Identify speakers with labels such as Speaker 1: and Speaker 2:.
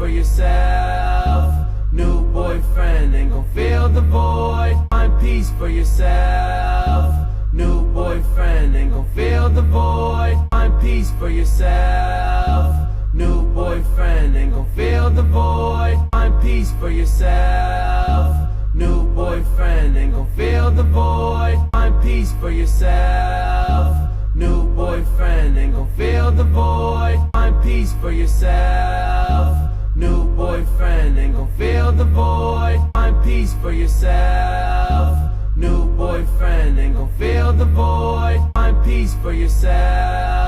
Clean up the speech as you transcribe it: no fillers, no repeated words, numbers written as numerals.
Speaker 1: for yourself. New boyfriend ain't gon' fill the void. Find peace for yourself. New boyfriend ain't gon' fill the void. Find peace for yourself. New boyfriend ain't gon' fill the void. Find peace for yourself. New boyfriend ain't gon' fill the void. Find peace for yourself. New boyfriend ain't gon' fill the void. Find peace for yourself. New boyfriend ain't gon' fill the void. Find peace for yourself. New boyfriend ain't gon' fill the void. Find peace for yourself.